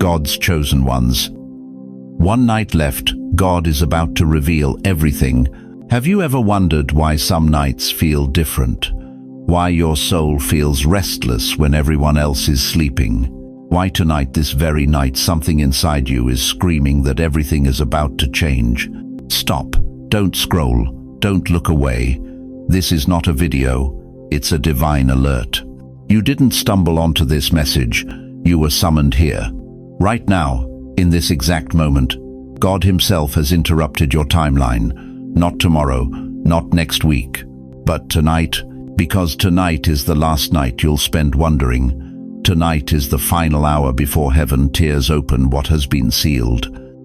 God's chosen ones. One night left, God is about to reveal everything. Have you ever wondered why some nights feel different? Why your soul feels restless when everyone else is sleeping? Why tonight, this very night, something inside you is screaming that everything is about to change? Stop. Don't scroll. Don't look away. This is not a video. It's a divine alert. You didn't stumble onto this message. You were summoned here. Right now, in this exact moment, God Himself has interrupted your timeline. Not tomorrow, not next week, but tonight, because tonight is the last night you'll spend wondering. Tonight is the final hour before heaven tears open what has been sealed.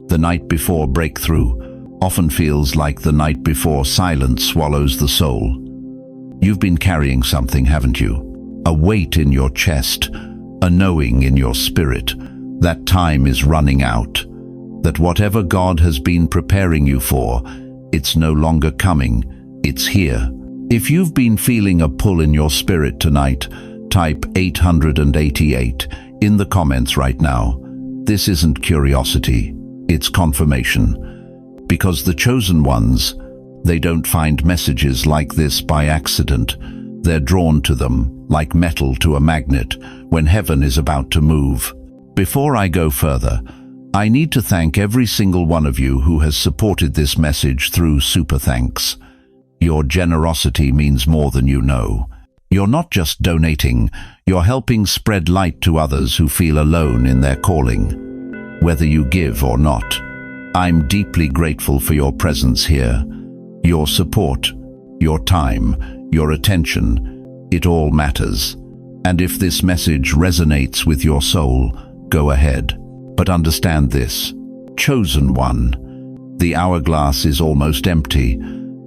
The night before breakthrough often feels like the night before silence swallows the soul. You've been carrying something, haven't you? A weight in your chest, a knowing in your spirit that time is running out, that whatever God has been preparing you for, it's no longer coming, it's here. If you've been feeling a pull in your spirit tonight, type 888 in the comments right now. This isn't curiosity, it's confirmation. Because the chosen ones, they don't find messages like this by accident. They're drawn to them, like metal to a magnet, when heaven is about to move. Before I go further, I need to thank every single one of you who has supported this message through Super Thanks. Your generosity means more than you know. You're not just donating, you're helping spread light to others who feel alone in their calling. Whether you give or not, I'm deeply grateful for your presence here. Your support, your time, your attention, it all matters. And if this message resonates with your soul, go ahead. But understand this, chosen one, the hourglass is almost empty.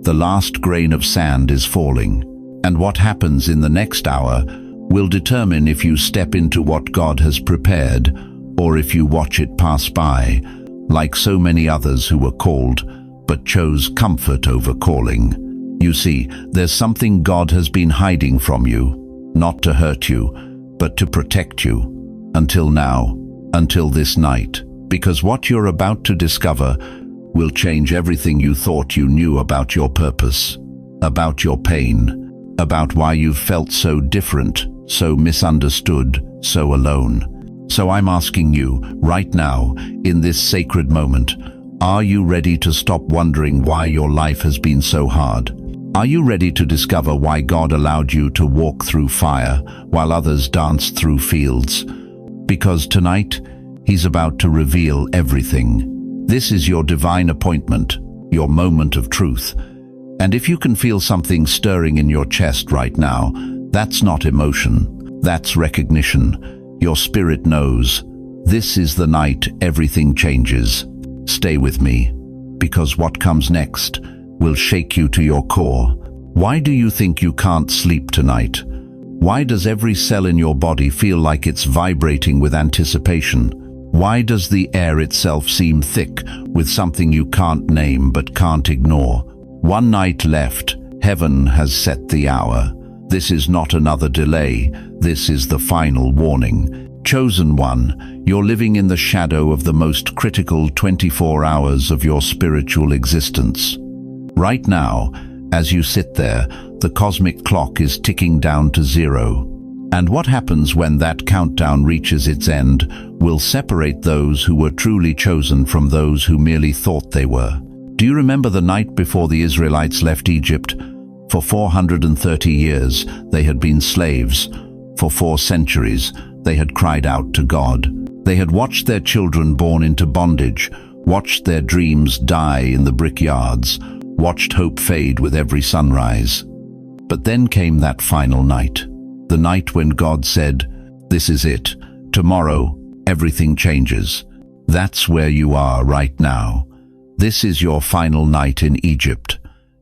The last grain of sand is falling. And what happens in the next hour will determine if you step into what God has prepared or if you watch it pass by, like so many others who were called but chose comfort over calling. You see, there's something God has been hiding from you, not to hurt you, but to protect you. Until now, until this night, because what you're about to discover will change everything you thought you knew about your purpose, about your pain, about why you've felt so different, so misunderstood, so alone. So I'm asking you, right now, in this sacred moment, are you ready to stop wondering why your life has been so hard? Are you ready to discover why God allowed you to walk through fire while others danced through fields? Because tonight, He's about to reveal everything. This is your divine appointment, your moment of truth. And if you can feel something stirring in your chest right now, that's not emotion, that's recognition. Your spirit knows. This is the night everything changes. Stay with me, because what comes next will shake you to your core. Why do you think you can't sleep tonight? Why does every cell in your body feel like it's vibrating with anticipation? Why does the air itself seem thick with something you can't name but can't ignore? One night left, heaven has set the hour. This is not another delay, this is the final warning. Chosen one, you're living in the shadow of the most critical 24 hours of your spiritual existence. Right now, as you sit there, the cosmic clock is ticking down to zero. And what happens when that countdown reaches its end will separate those who were truly chosen from those who merely thought they were. Do you remember the night before the Israelites left Egypt? For 430 years, they had been slaves. For 4 centuries, they had cried out to God. They had watched their children born into bondage, watched their dreams die in the brickyards, watched hope fade with every sunrise. But then came that final night, the night when God said, "This is it. Tomorrow, everything changes." That's where you are right now. This is your final night in Egypt,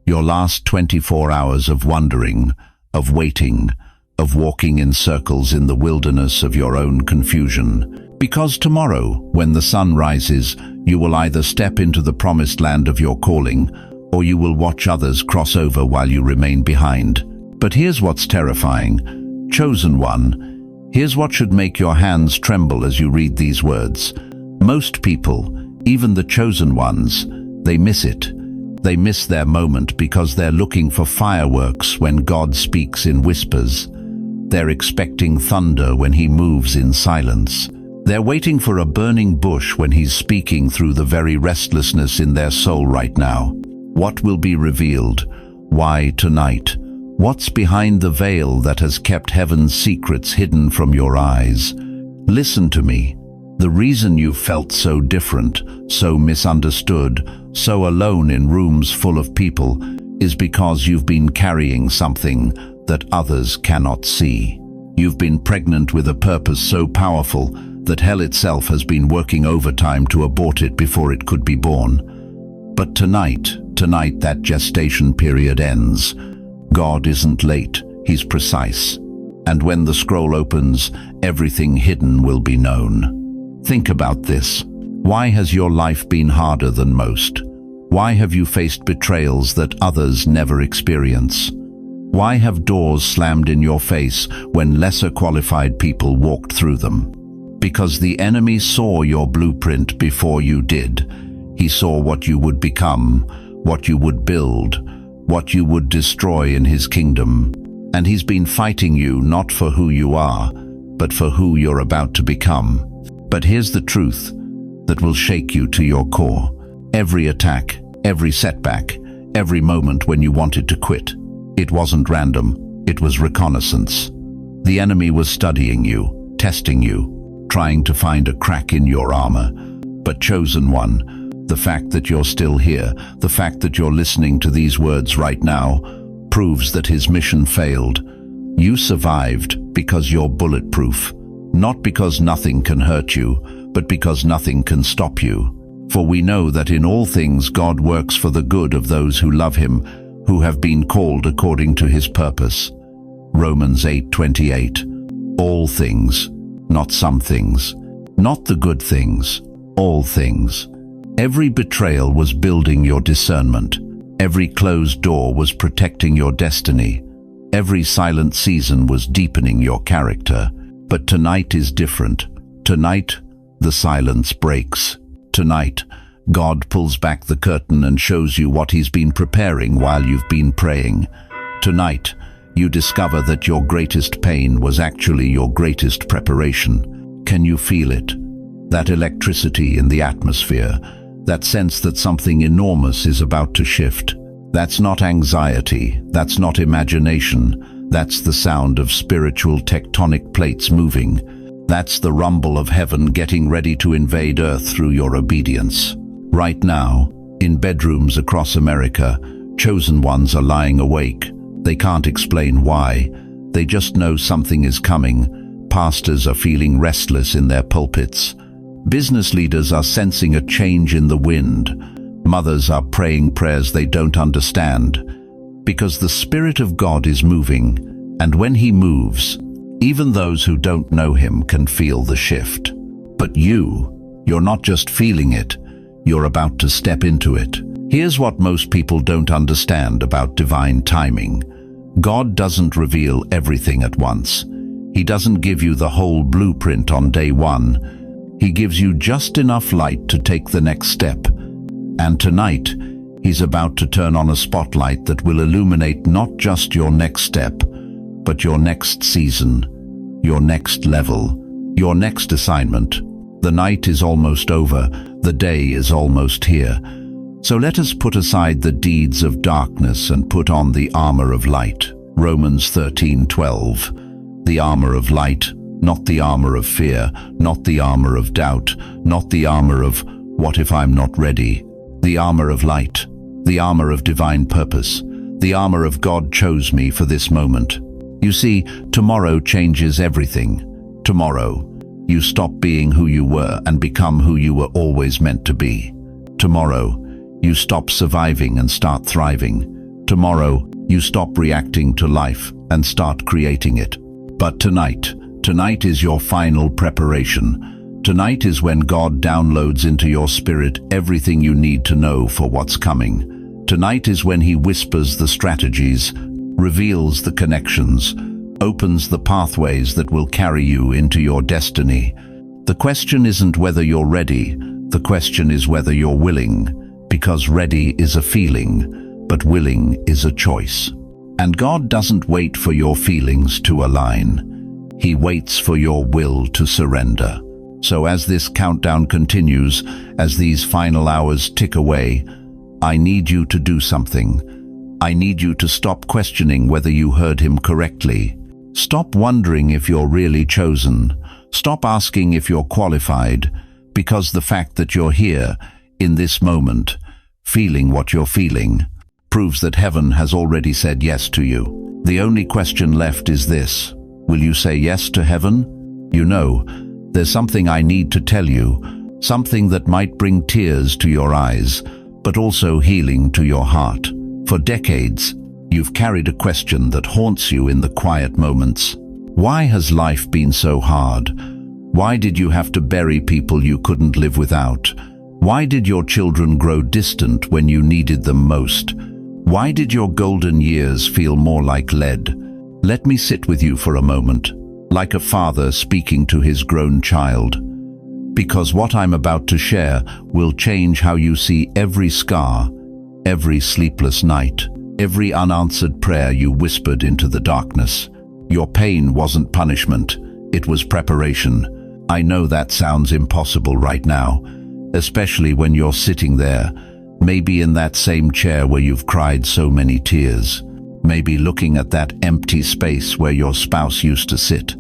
your last 24 hours of wondering, of waiting, of walking in circles in the wilderness of your own confusion. Because tomorrow, when the sun rises, you will either step into the promised land of your calling, or you will watch others cross over while you remain behind. But here's what's terrifying. Chosen one, Here's what should make your hands tremble as you read these words. Most people, even the chosen ones, they miss it. They miss their moment because they're looking for fireworks when God speaks in whispers. They're expecting thunder when he moves in silence. They're waiting for a burning bush when he's speaking through the very restlessness in their soul right now. What will be revealed? Why tonight? What's behind the veil that has kept heaven's secrets hidden from your eyes? Listen to me. The reason you felt so different, so misunderstood, so alone in rooms full of people is because you've been carrying something that others cannot see. You've been pregnant with a purpose so powerful that hell itself has been working overtime to abort it before it could be born. But tonight that gestation period ends. God isn't late, he's precise. And when the scroll opens, everything hidden will be known. Think about this. Why has your life been harder than most? Why have you faced betrayals that others never experience? Why have doors slammed in your face when lesser qualified people walked through them? Because the enemy saw your blueprint before you did. He saw what you would become, what you would build, what you would destroy in his kingdom. And he's been fighting you not for who you are, but for who you're about to become. But here's the truth that will shake you to your core. Every attack, every setback, every moment when you wanted to quit, it wasn't random, it was reconnaissance. The enemy was studying you, testing you, trying to find a crack in your armor. But chosen one, the fact that you're still here, the fact that you're listening to these words right now, proves that his mission failed. You survived because you're bulletproof, not because nothing can hurt you, but because nothing can stop you. For we know that in all things God works for the good of those who love him, who have been called according to his purpose. Romans 8:28. All things, not some things, not the good things, all things. Every betrayal was building your discernment. Every closed door was protecting your destiny. Every silent season was deepening your character. But tonight is different. Tonight, the silence breaks. Tonight, God pulls back the curtain and shows you what he's been preparing while you've been praying. Tonight, you discover that your greatest pain was actually your greatest preparation. Can you feel it? That electricity in the atmosphere, that sense that something enormous is about to shift. That's not anxiety, that's not imagination, that's the sound of spiritual tectonic plates moving. That's the rumble of heaven getting ready to invade earth through your obedience. Right now, in bedrooms across America, chosen ones are lying awake. They can't explain why. They just know something is coming. Pastors are feeling restless in their pulpits. Business leaders are sensing a change in the wind. Mothers are praying prayers they don't understand. Because the Spirit of God is moving, and when he moves, even those who don't know him can feel the shift. But you're not just feeling it, you're about to step into it. Here's what most people don't understand about divine timing. God doesn't reveal everything at once. He doesn't give you the whole blueprint on day one. He gives you just enough light to take the next step. And tonight, he's about to turn on a spotlight that will illuminate not just your next step, but your next season, your next level, your next assignment. The night is almost over, the day is almost here. So let us put aside the deeds of darkness and put on the armor of light. Romans 13:12. The armor of light, not the armor of fear, not the armor of doubt, not the armor of, what if I'm not ready? The armor of light, the armor of divine purpose, the armor of God chose me for this moment. You see, tomorrow changes everything. Tomorrow, you stop being who you were and become who you were always meant to be. Tomorrow, you stop surviving and start thriving. Tomorrow, you stop reacting to life and start creating it. But tonight is your final preparation. Tonight is when God downloads into your spirit everything you need to know for what's coming. Tonight is when he whispers the strategies, reveals the connections, opens the pathways that will carry you into your destiny. The question isn't whether you're ready, the question is whether you're willing, because ready is a feeling, but willing is a choice. And God doesn't wait for your feelings to align. He waits for your will to surrender. So as this countdown continues, as these final hours tick away, I need you to do something. I need you to stop questioning whether you heard him correctly. Stop wondering if you're really chosen. Stop asking if you're qualified, because the fact that you're here, in this moment, feeling what you're feeling, proves that heaven has already said yes to you. The only question left is this: will you say yes to heaven? You know, there's something I need to tell you, something that might bring tears to your eyes, but also healing to your heart. For decades, you've carried a question that haunts you in the quiet moments. Why has life been so hard? Why did you have to bury people you couldn't live without? Why did your children grow distant when you needed them most? Why did your golden years feel more like lead? Let me sit with you for a moment, like a father speaking to his grown child. Because what I'm about to share will change how you see every scar, every sleepless night, every unanswered prayer you whispered into the darkness. Your pain wasn't punishment, it was preparation. I know that sounds impossible right now, especially when you're sitting there, maybe in that same chair where you've cried so many tears, maybe looking at that empty space where your spouse used to sit,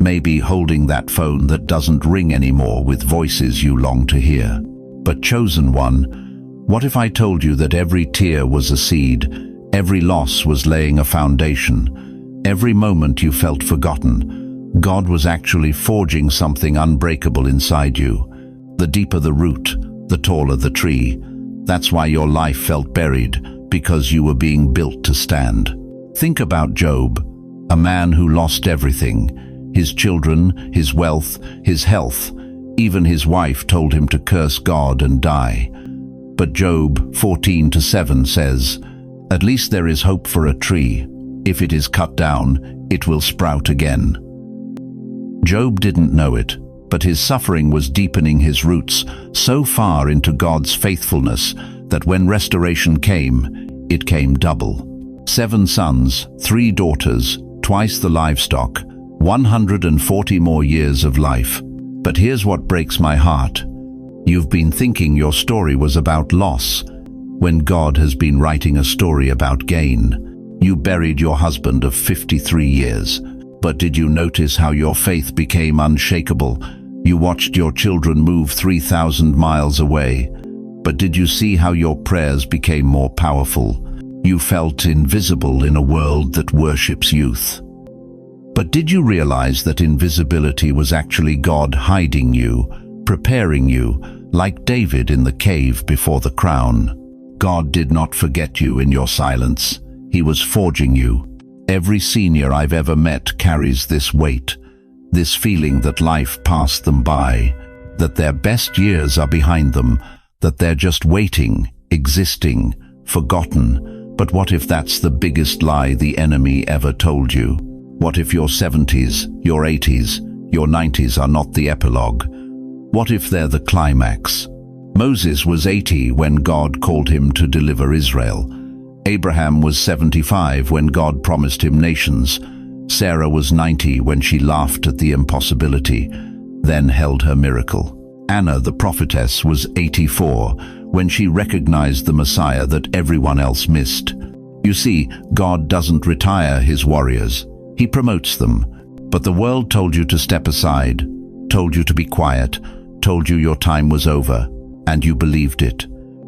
maybe holding that phone that doesn't ring anymore with voices you long to hear. But chosen one, what if I told you that every tear was a seed, every loss was laying a foundation, every moment you felt forgotten, God was actually forging something unbreakable inside you. The deeper the root, the taller the tree. That's why your life felt buried, because you were being built to stand. Think about Job, a man who lost everything: his children, his wealth, his health. Even his wife told him to curse God and die. But Job 14:7 says, "At least there is hope for a tree. If it is cut down, it will sprout again." Job didn't know it, but his suffering was deepening his roots so far into God's faithfulness that when restoration came, it came double. 7 sons, 3 daughters, twice the livestock, 140 more years of life. But here's what breaks my heart. You've been thinking your story was about loss, when God has been writing a story about gain. You buried your husband of 53 years. But did you notice how your faith became unshakable? You watched your children move 3,000 miles away. But did you see how your prayers became more powerful? You felt invisible in a world that worships youth. But did you realize that invisibility was actually God hiding you, preparing you, like David in the cave before the crown? God did not forget you in your silence. He was forging you. Every senior I've ever met carries this weight, this feeling that life passed them by, that their best years are behind them, that they're just waiting, existing, forgotten. But what if that's the biggest lie the enemy ever told you? What if your 70s, your 80s, your 90s are not the epilogue? What if they're the climax? Moses was 80 when God called him to deliver Israel. Abraham was 75 when God promised him nations. Sarah was 90 when she laughed at the impossibility, then held her miracle. Anna, the prophetess, was 84 when she recognized the Messiah that everyone else missed. You see, God doesn't retire his warriors. He promotes them. But the world told you to step aside, told you to be quiet, told you your time was over, and you believed it.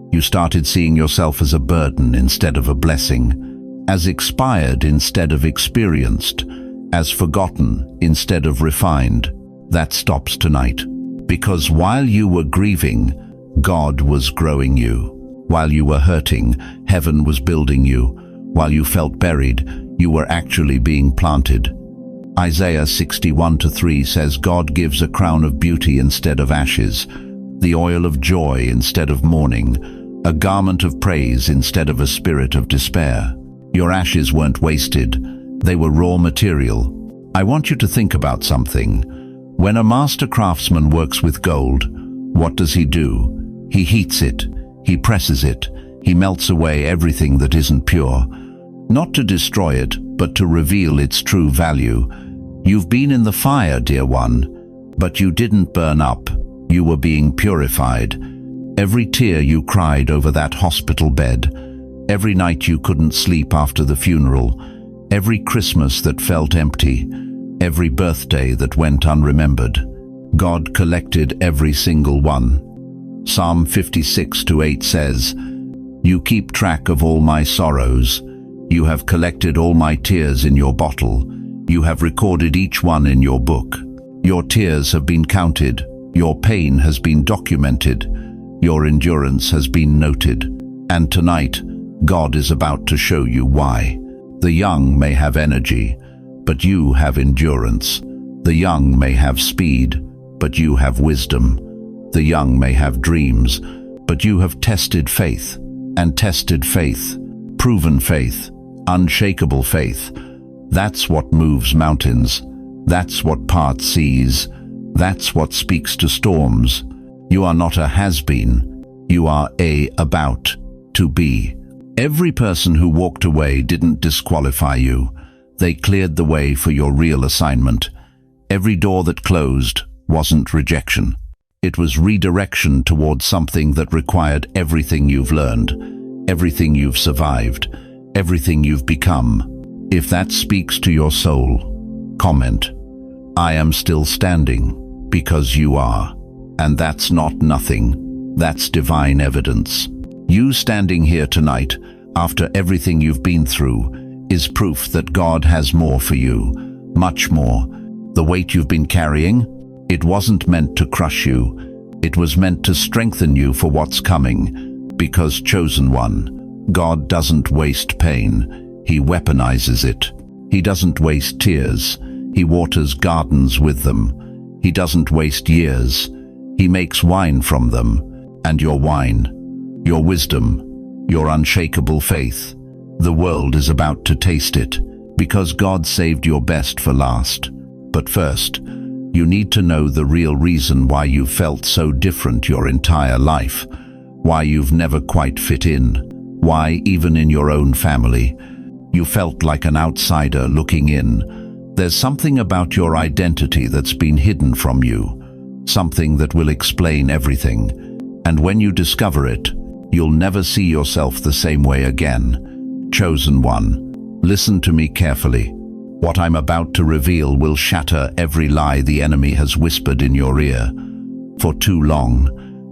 You started seeing yourself as a burden instead of a blessing, as expired instead of experienced, as forgotten instead of refined. That stops tonight. Because while you were grieving, God was growing you. While you were hurting, heaven was building you. While you felt buried, you were actually being planted. Isaiah 61:3 says God gives a crown of beauty instead of ashes, the oil of joy instead of mourning, a garment of praise instead of a spirit of despair. Your ashes weren't wasted. They were raw material. I want you to think about something. When a master craftsman works with gold, what does he do? He heats it, he presses it, he melts away everything that isn't pure. Not to destroy it, but to reveal its true value. You've been in the fire, dear one, but you didn't burn up. You were being purified. Every tear you cried over that hospital bed, every night you couldn't sleep after the funeral, every Christmas that felt empty, every birthday that went unremembered, God collected every single one. Psalm 56:8 says, "You keep track of all my sorrows. You have collected all my tears in your bottle. You have recorded each one in your book. Your tears have been counted. Your pain has been documented. Your endurance has been noted. And tonight, God is about to show you why. The young may have energy, but you have endurance. The young may have speed, but you have wisdom. The young may have dreams, but you have tested faith, and tested faith, proven faith, unshakable faith. That's what moves mountains. That's what parts seas. That's what speaks to storms. You are not a has-been. You are about to be. Every person who walked away didn't disqualify you. They cleared the way for your real assignment. Every door that closed wasn't rejection. It was redirection towards something that required everything you've learned, everything you've survived, everything you've become. If that speaks to your soul, comment, "I am still standing," because you are. And that's not nothing. That's divine evidence. You standing here tonight, after everything you've been through, is proof that God has more for you, much more. The weight you've been carrying, it wasn't meant to crush you. It was meant to strengthen you for what's coming. Because, chosen one, God doesn't waste pain. He weaponizes it. He doesn't waste tears. He waters gardens with them. He doesn't waste years. He makes wine from them. And your wine, your wisdom, your unshakable faith, the world is about to taste it, because God saved your best for last. But first, you need to know the real reason why you felt so different your entire life, why you've never quite fit in, why even in your own family, you felt like an outsider looking in. There's something about your identity that's been hidden from you, something that will explain everything. And when you discover it, you'll never see yourself the same way again. Chosen one, listen to me carefully. What I'm about to reveal will shatter every lie the enemy has whispered in your ear. For too long,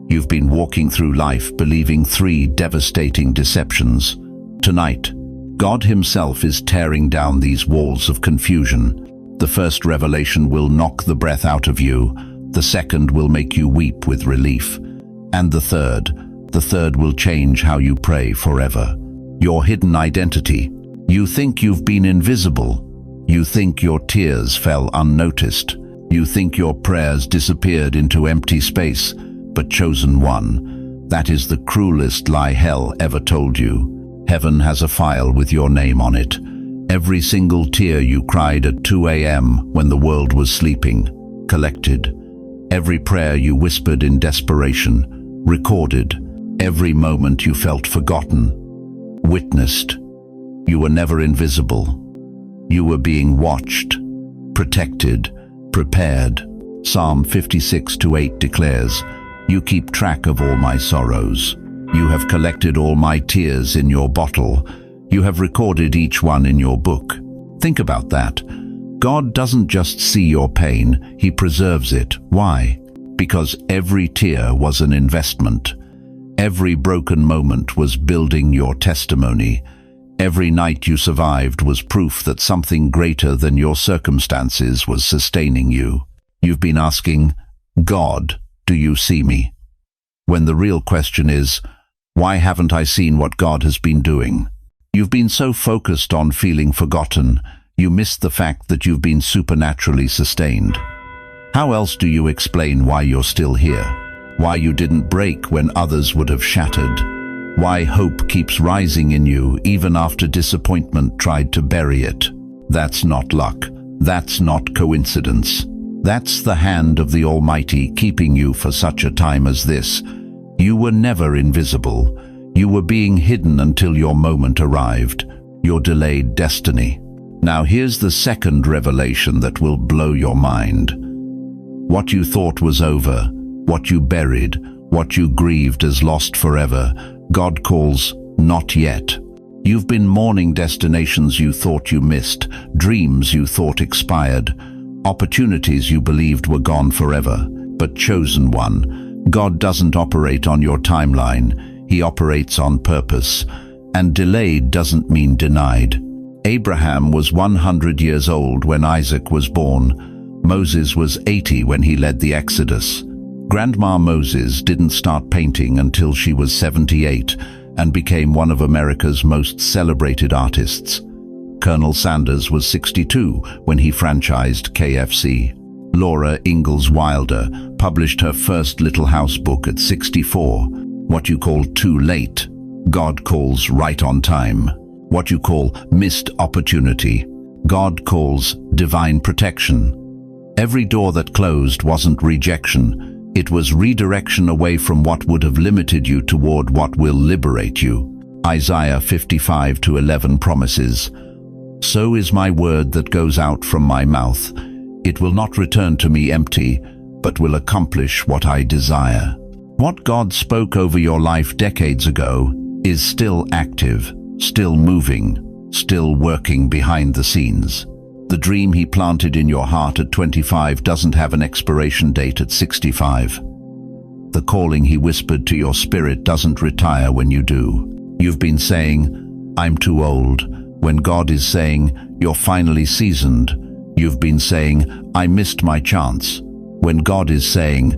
you've been walking through life believing 3 devastating deceptions. Tonight, God Himself is tearing down these walls of confusion. The first revelation will knock the breath out of you. The second will make you weep with relief. And the third will change how you pray forever. Your hidden identity. You think you've been invisible. You think your tears fell unnoticed. You think your prayers disappeared into empty space. But chosen one, that is the cruelest lie hell ever told you. Heaven has a file with your name on it. Every single tear you cried at 2 a.m. when the world was sleeping, collected. Every prayer you whispered in desperation, recorded. Every moment you felt forgotten, witnessed. You were never invisible. You were being watched, protected, prepared. Psalm 56:8 declares, "You keep track of all my sorrows. You have collected all my tears in your bottle. You have recorded each one in your book." Think about that. God doesn't just see your pain, He preserves it. Why? Because every tear was an investment. Every broken moment was building your testimony. Every night you survived was proof that something greater than your circumstances was sustaining you. You've been asking, "God, do you see me?" When the real question is, why haven't I seen what God has been doing? You've been so focused on feeling forgotten, you missed the fact that you've been supernaturally sustained. How else do you explain why you're still here? Why you didn't break when others would have shattered? Why hope keeps rising in you even after disappointment tried to bury it? That's not luck. That's not coincidence. That's the hand of the Almighty keeping you for such a time as this. You were never invisible. You were being hidden until your moment arrived, your delayed destiny. Now here's the second revelation that will blow your mind. What you thought was over, what you buried, what you grieved as lost forever, God calls not yet. You've been mourning destinations you thought you missed, dreams you thought expired, opportunities you believed were gone forever. But chosen one, God doesn't operate on your timeline, He operates on purpose. And delayed doesn't mean denied. Abraham was 100 years old when Isaac was born. Moses was 80 when he led the Exodus. Grandma Moses didn't start painting until she was 78 and became one of America's most celebrated artists. Colonel Sanders was 62 when he franchised KFC. Laura Ingalls Wilder published her first Little House book at 64. What you call too late, God calls right on time. What you call missed opportunity, God calls divine protection. Every door that closed wasn't rejection. It was redirection away from what would have limited you toward what will liberate you. Isaiah 55:11 promises, "So is my word that goes out from my mouth. It will not return to me empty, but will accomplish what I desire." What God spoke over your life decades ago is still active, still moving, still working behind the scenes. The dream He planted in your heart at 25 doesn't have an expiration date at 65. The calling He whispered to your spirit doesn't retire when you do. You've been saying, "I'm too old," when God is saying, "You're finally seasoned." You've been saying, "I missed my chance," when God is saying,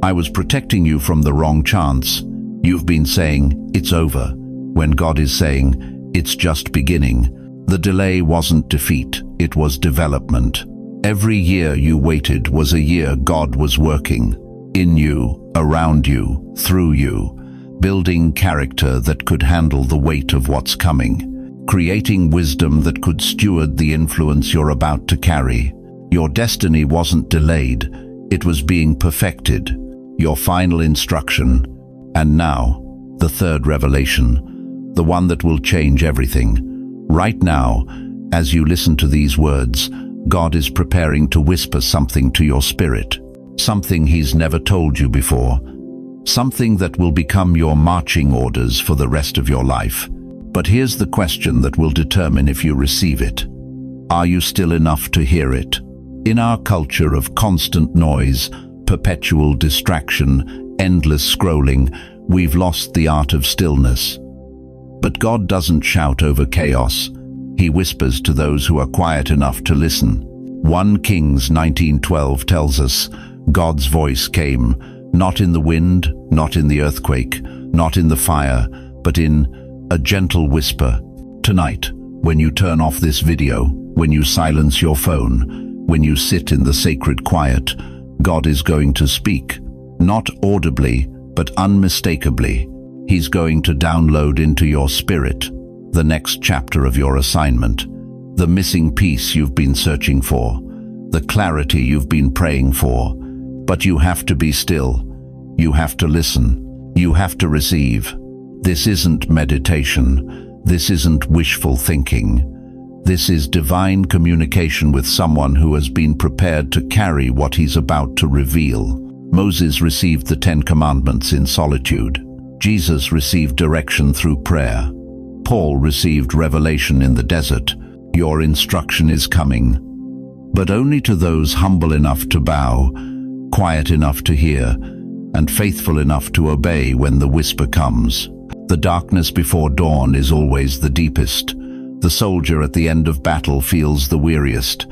"I was protecting you from the wrong chance." You've been saying, "It's over," when God is saying, "It's just beginning." The delay wasn't defeat, it was development. Every year you waited was a year God was working. In you, around you, through you. Building character that could handle the weight of what's coming. Creating wisdom that could steward the influence you're about to carry. Your destiny wasn't delayed, it was being perfected. Your final instruction. And now, the third revelation, the one that will change everything. Right now, as you listen to these words, God is preparing to whisper something to your spirit, something He's never told you before, something that will become your marching orders for the rest of your life. But here's the question that will determine if you receive it. Are you still enough to hear it? In our culture of constant noise, perpetual distraction, endless scrolling, we've lost the art of stillness. But God doesn't shout over chaos. He whispers to those who are quiet enough to listen. 1 Kings 19:12 tells us, God's voice came, not in the wind, not in the earthquake, not in the fire, but in a gentle whisper. Tonight, when you turn off this video, when you silence your phone, when you sit in the sacred quiet, God is going to speak, not audibly, but unmistakably. He's going to download into your spirit the next chapter of your assignment, the missing piece you've been searching for, the clarity you've been praying for. But you have to be still. You have to listen. You have to receive. This isn't meditation. This isn't wishful thinking. This is divine communication with someone who has been prepared to carry what he's about to reveal. Moses received the 10 Commandments in solitude. Jesus received direction through prayer. Paul received revelation in the desert. Your instruction is coming, but only to those humble enough to bow, quiet enough to hear, and faithful enough to obey when the whisper comes. The darkness before dawn is always the deepest. The soldier at the end of battle feels the weariest.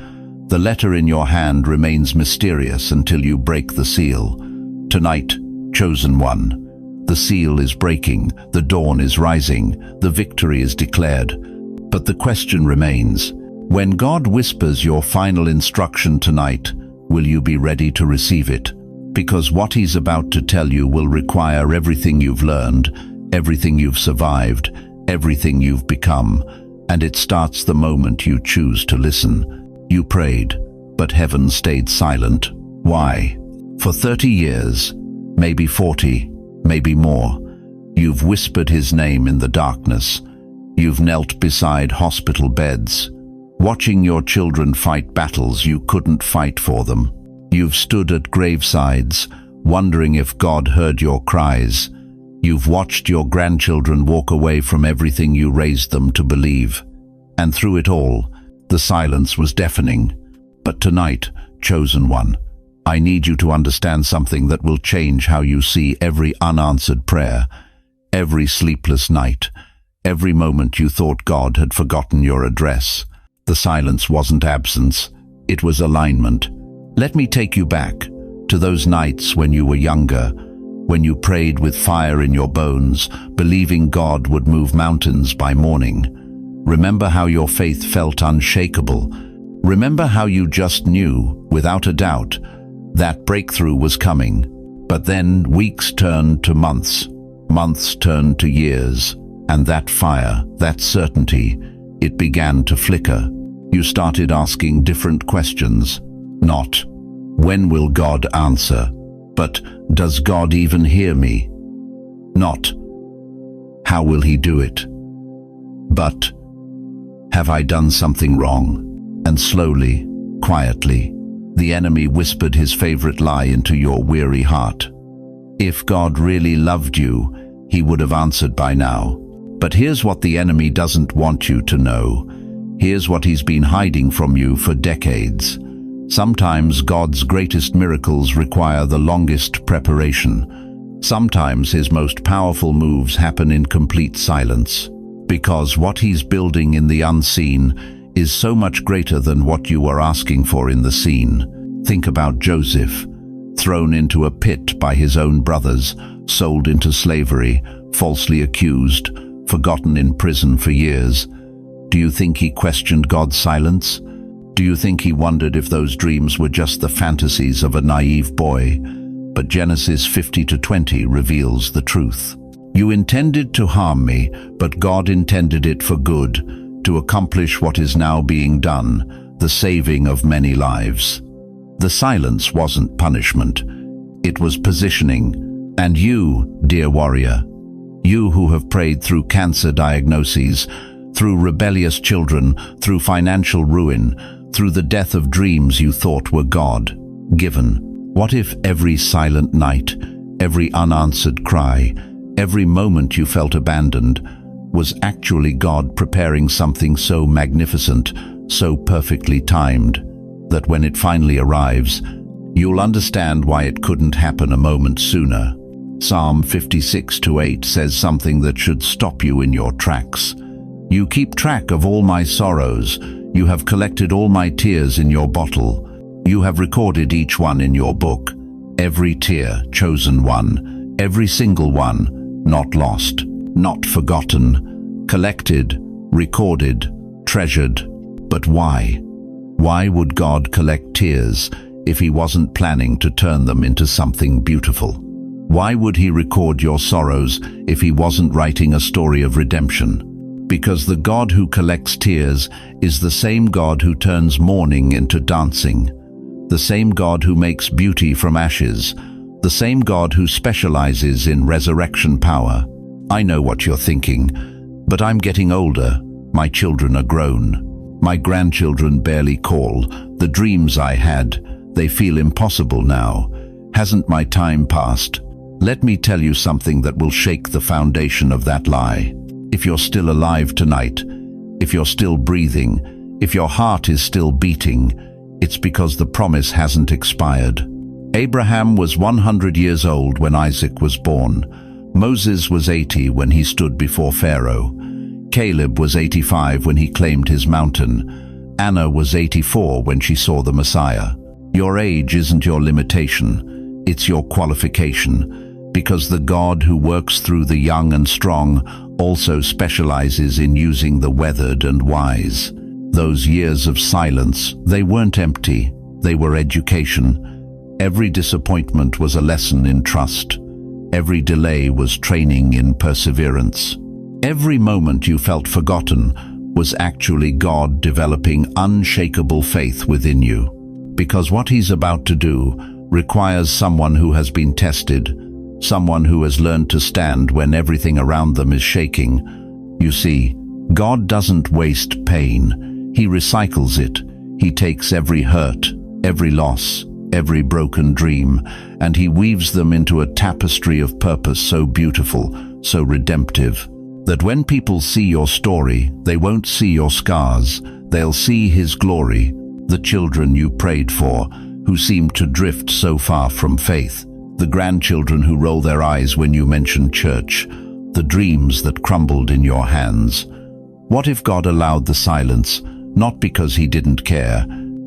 The letter in your hand remains mysterious until you break the seal. Tonight, chosen one, the seal is breaking, the dawn is rising, the victory is declared. But the question remains, when God whispers your final instruction tonight, will you be ready to receive it? Because what He's about to tell you will require everything you've learned, everything you've survived, everything you've become, and it starts the moment you choose to listen. You prayed, but heaven stayed silent. Why? For 30 years, maybe 40, maybe more, you've whispered his name in the darkness. You've knelt beside hospital beds, watching your children fight battles you couldn't fight for them. You've stood at gravesides, wondering if God heard your cries. You've watched your grandchildren walk away from everything you raised them to believe. And through it all, the silence was deafening. But tonight, chosen one, I need you to understand something that will change how you see every unanswered prayer, every sleepless night, every moment you thought God had forgotten your address. The silence wasn't absence, it was alignment. Let me take you back to those nights when you were younger, when you prayed with fire in your bones, believing God would move mountains by morning. Remember how your faith felt unshakable. Remember how you just knew, without a doubt, that breakthrough was coming. But then weeks turned to months, months turned to years, and that fire, that certainty, it began to flicker. You started asking different questions. Not, when will God answer? But, does God even hear me? Not, how will he do it? But, have I done something wrong? And slowly, quietly, the enemy whispered his favorite lie into your weary heart. If God really loved you, he would have answered by now. But here's what the enemy doesn't want you to know. Here's what he's been hiding from you for decades. Sometimes God's greatest miracles require the longest preparation. Sometimes his most powerful moves happen in complete silence. Because what he's building in the unseen is so much greater than what you are asking for in the seen. Think about Joseph, thrown into a pit by his own brothers, sold into slavery, falsely accused, forgotten in prison for years. Do you think he questioned God's silence? Do you think he wondered if those dreams were just the fantasies of a naive boy? But Genesis 50:20 reveals the truth. You intended to harm me, but God intended it for good, to accomplish what is now being done, the saving of many lives. The silence wasn't punishment, it was positioning. And you, dear warrior, you who have prayed through cancer diagnoses, through rebellious children, through financial ruin, through the death of dreams you thought were God-given. What if every silent night, every unanswered cry, every moment you felt abandoned, was actually God preparing something so magnificent, so perfectly timed, that when it finally arrives, you'll understand why it couldn't happen a moment sooner. Psalm 56:8 says something that should stop you in your tracks. You keep track of all my sorrows. You have collected all my tears in your bottle. You have recorded each one in your book. Every tear, chosen one. Every single one, not lost, not forgotten. Collected, recorded, treasured. But why? Why would God collect tears if he wasn't planning to turn them into something beautiful? Why would he record your sorrows if he wasn't writing a story of redemption? Because the God who collects tears is the same God who turns mourning into dancing, the same God who makes beauty from ashes, the same God who specializes in resurrection power. I know what you're thinking, but I'm getting older. My children are grown. My grandchildren barely call. The dreams I had, they feel impossible now. Hasn't my time passed? Let me tell you something that will shake the foundation of that lie. If you're still alive tonight, if you're still breathing, if your heart is still beating, it's because the promise hasn't expired. Abraham was 100 years old when Isaac was born. Moses was 80 when he stood before Pharaoh. Caleb was 85 when he claimed his mountain. Anna was 84 when she saw the Messiah. Your age isn't your limitation, it's your qualification. Because the God who works through the young and strong also specializes in using the weathered and wise. Those years of silence, they weren't empty, they were education. Every disappointment was a lesson in trust. Every delay was training in perseverance. Every moment you felt forgotten was actually God developing unshakable faith within you. Because what He's about to do requires someone who has been tested, someone who has learned to stand when everything around them is shaking. You see, God doesn't waste pain. He recycles it. He takes every hurt, every loss, every broken dream, and He weaves them into a tapestry of purpose so beautiful, so redemptive, that when people see your story, they won't see your scars. They'll see His glory, the children you prayed for, who seemed to drift so far from faith, the grandchildren who roll their eyes when you mention church, the dreams that crumbled in your hands. What if God allowed the silence, not because He didn't care,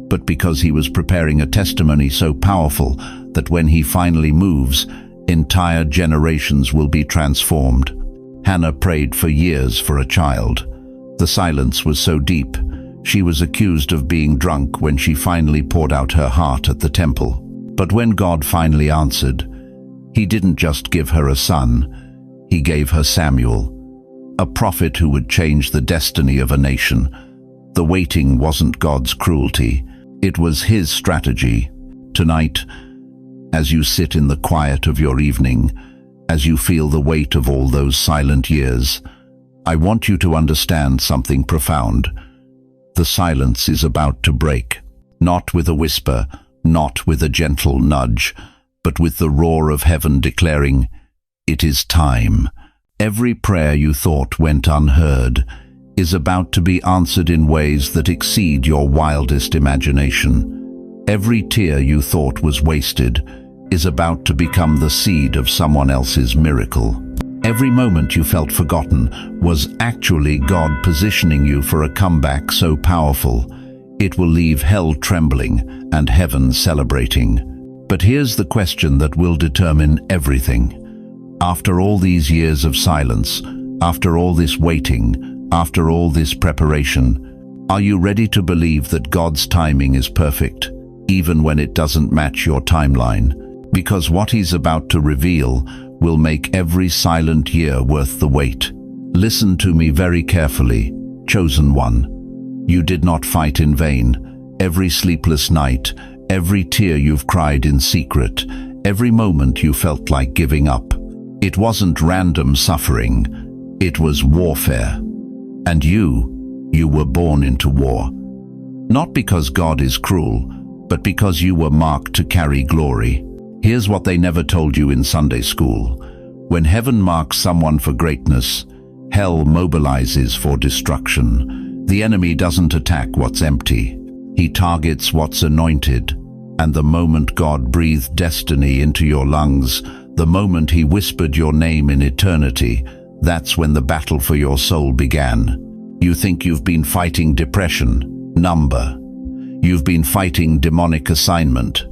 but because He was preparing a testimony so powerful that when He finally moves, entire generations will be transformed? Hannah prayed for years for a child. The silence was so deep. She was accused of being drunk when she finally poured out her heart at the temple. But when God finally answered, He didn't just give her a son, He gave her Samuel, a prophet who would change the destiny of a nation. The waiting wasn't God's cruelty, it was His strategy. Tonight, as you sit in the quiet of your evening, as you feel the weight of all those silent years, I want you to understand something profound. The silence is about to break, not with a whisper, not with a gentle nudge, but with the roar of heaven declaring, "It is time." Every prayer you thought went unheard is about to be answered in ways that exceed your wildest imagination. Every tear you thought was wasted is about to become the seed of someone else's miracle. Every moment you felt forgotten was actually God positioning you for a comeback so powerful, it will leave hell trembling and heaven celebrating. But here's the question that will determine everything. After all these years of silence, after all this waiting, after all this preparation, are you ready to believe that God's timing is perfect, even when it doesn't match your timeline? Because what He's about to reveal will make every silent year worth the wait. Listen to me very carefully, chosen one. You did not fight in vain. Every sleepless night, every tear you've cried in secret, every moment you felt like giving up, it wasn't random suffering, it was warfare. And you were born into war. Not because God is cruel, but because you were marked to carry glory. Here's what they never told you in Sunday school. When heaven marks someone for greatness, hell mobilizes for destruction. The enemy doesn't attack what's empty. He targets what's anointed. And the moment God breathed destiny into your lungs, the moment He whispered your name in eternity, that's when the battle for your soul began. You think you've been fighting depression, number. You've been fighting demonic assignment.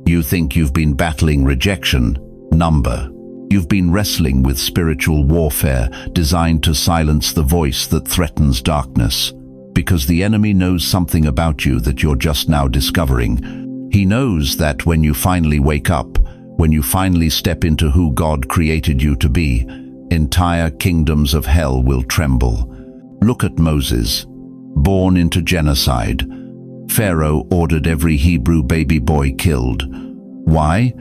You think you've been battling rejection, number. You've been wrestling with spiritual warfare designed to silence the voice that threatens darkness. Because the enemy knows something about you that you're just now discovering. He knows that when you finally wake up, when you finally step into who God created you to be, entire kingdoms of hell will tremble. Look at Moses, born into genocide. Pharaoh ordered every Hebrew baby boy killed. Why?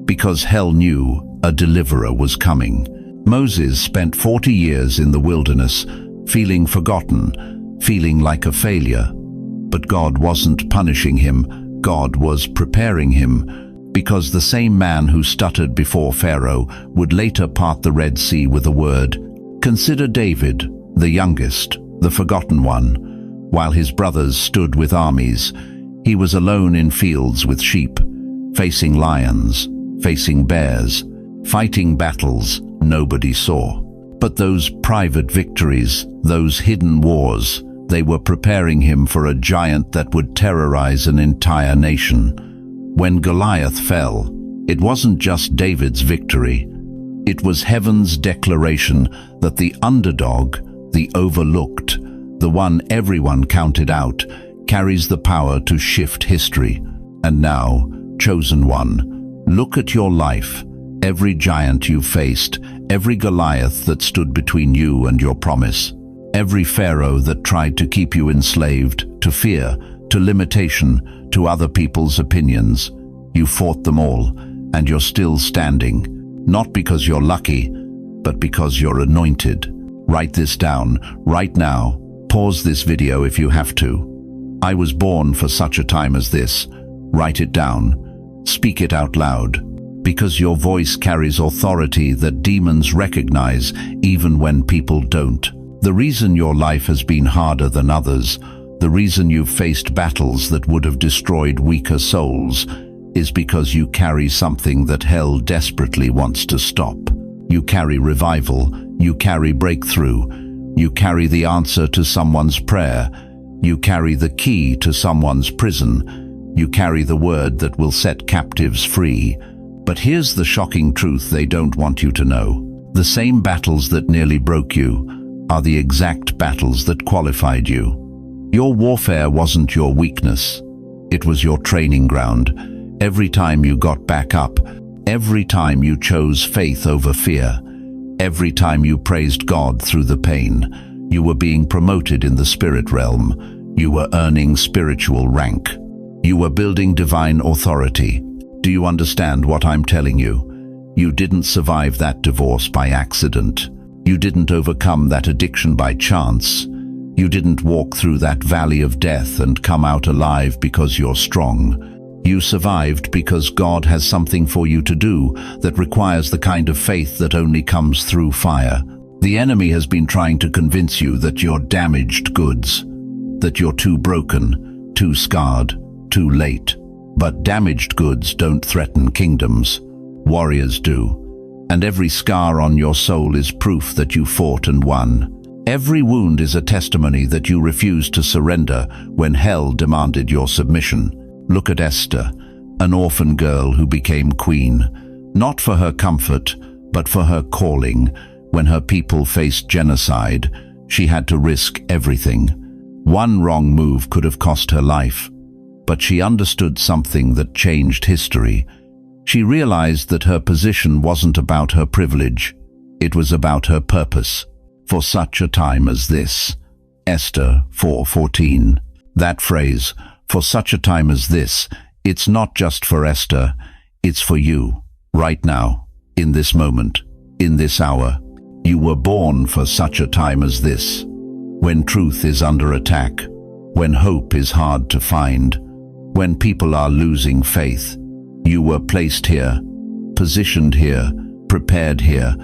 Because hell knew a deliverer was coming. Moses spent 40 years in the wilderness, feeling forgotten, feeling like a failure. But God wasn't punishing him, God was preparing him, because the same man who stuttered before Pharaoh would later part the Red Sea with a word. Consider David, the youngest, the forgotten one. While his brothers stood with armies, he was alone in fields with sheep, facing lions, facing bears, fighting battles nobody saw. But those private victories, those hidden wars, they were preparing him for a giant that would terrorize an entire nation. When Goliath fell, it wasn't just David's victory. It was heaven's declaration that the underdog, the overlooked, the one everyone counted out, carries the power to shift history. And now, chosen one, look at your life, every giant you faced, every Goliath that stood between you and your promise. Every pharaoh that tried to keep you enslaved, to fear, to limitation, to other people's opinions. You fought them all, and you're still standing, not because you're lucky, but because you're anointed. Write this down, right now. Pause this video if you have to. I was born for such a time as this. Write it down. Speak it out loud. Because your voice carries authority that demons recognize even when people don't. The reason your life has been harder than others, the reason you've faced battles that would have destroyed weaker souls, is because you carry something that hell desperately wants to stop. You carry revival, you carry breakthrough, you carry the answer to someone's prayer, you carry the key to someone's prison, you carry the word that will set captives free. But here's the shocking truth they don't want you to know. The same battles that nearly broke you are the exact battles that qualified you. Your warfare wasn't your weakness. It was your training ground. Every time you got back up, every time you chose faith over fear, every time you praised God through the pain, you were being promoted in the spirit realm. You were earning spiritual rank. You were building divine authority. Do you understand what I'm telling you? You didn't survive that divorce by accident. You didn't overcome that addiction by chance. You didn't walk through that valley of death and come out alive because you're strong. You survived because God has something for you to do that requires the kind of faith that only comes through fire. The enemy has been trying to convince you that you're damaged goods, that you're too broken, too scarred, too late. But damaged goods don't threaten kingdoms. Warriors do. And every scar on your soul is proof that you fought and won. Every wound is a testimony that you refused to surrender when hell demanded your submission. Look at Esther, an orphan girl who became queen, not for her comfort, but for her calling. When her people faced genocide, she had to risk everything. One wrong move could have cost her life. But she understood something that changed history. She realized that her position wasn't about her privilege. It was about her purpose. For such a time as this. Esther 4:14. That phrase, for such a time as this, it's not just for Esther, it's for you, right now, in this moment, in this hour. You were born for such a time as this. When truth is under attack, when hope is hard to find, when people are losing faith, you were placed here, positioned here, prepared here,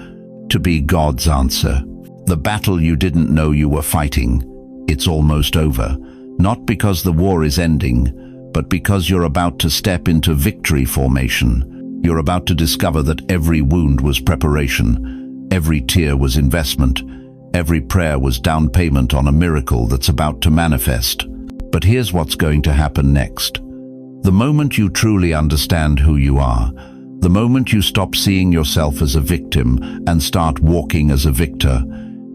to be God's answer. The battle you didn't know you were fighting, it's almost over. Not because the war is ending, but because you're about to step into victory formation. You're about to discover that every wound was preparation, every tear was investment, every prayer was down payment on a miracle that's about to manifest. But here's what's going to happen next. The moment you truly understand who you are, the moment you stop seeing yourself as a victim and start walking as a victor,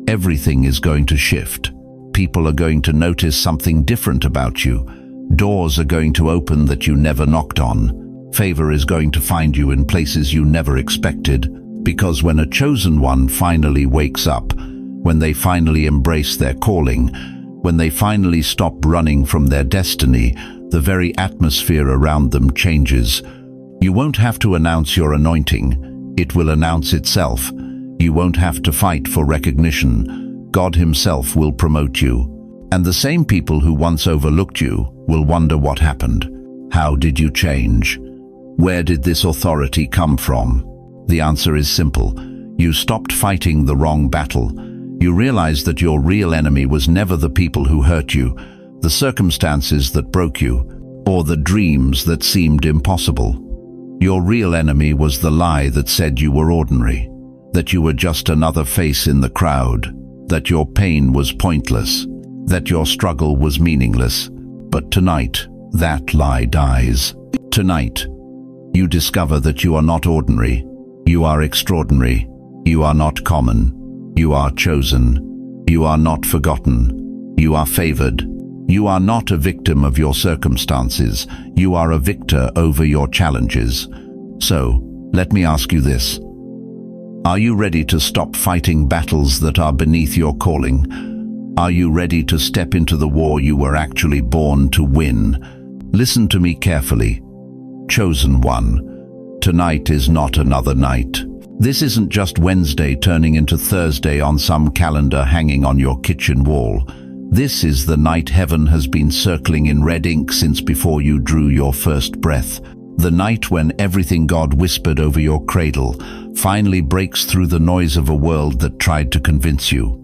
everything is going to shift. People are going to notice something different about you. Doors are going to open that you never knocked on. Favor is going to find you in places you never expected. Because when a chosen one finally wakes up, when they finally embrace their calling, when they finally stop running from their destiny, the very atmosphere around them changes. You won't have to announce your anointing. It will announce itself. You won't have to fight for recognition. God Himself will promote you. And the same people who once overlooked you will wonder what happened. How did you change? Where did this authority come from? The answer is simple. You stopped fighting the wrong battle. You realized that your real enemy was never the people who hurt you, the circumstances that broke you, or the dreams that seemed impossible. Your real enemy was the lie that said you were ordinary, that you were just another face in the crowd, that your pain was pointless, that your struggle was meaningless. But tonight, that lie dies. Tonight, you discover that you are not ordinary. You are extraordinary. You are not common. You are chosen. You are not forgotten. You are favored. You are not a victim of your circumstances. You are a victor over your challenges. So, let me ask you this. Are you ready to stop fighting battles that are beneath your calling? Are you ready to step into the war you were actually born to win? Listen to me carefully. Chosen one, tonight is not another night. This isn't just Wednesday turning into Thursday on some calendar hanging on your kitchen wall. This is the night heaven has been circling in red ink since before you drew your first breath. The night when everything God whispered over your cradle finally breaks through the noise of a world that tried to convince you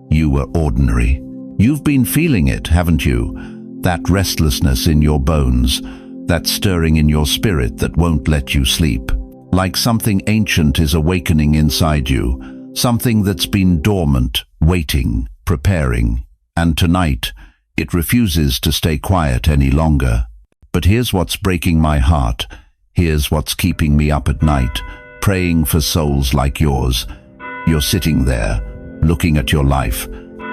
you were ordinary. You've been feeling it, haven't you? That restlessness in your bones, that stirring in your spirit that won't let you sleep. Like something ancient is awakening inside you, something that's been dormant, waiting, preparing. And tonight, it refuses to stay quiet any longer. But here's what's breaking my heart. Here's what's keeping me up at night, praying for souls like yours. You're sitting there, looking at your life,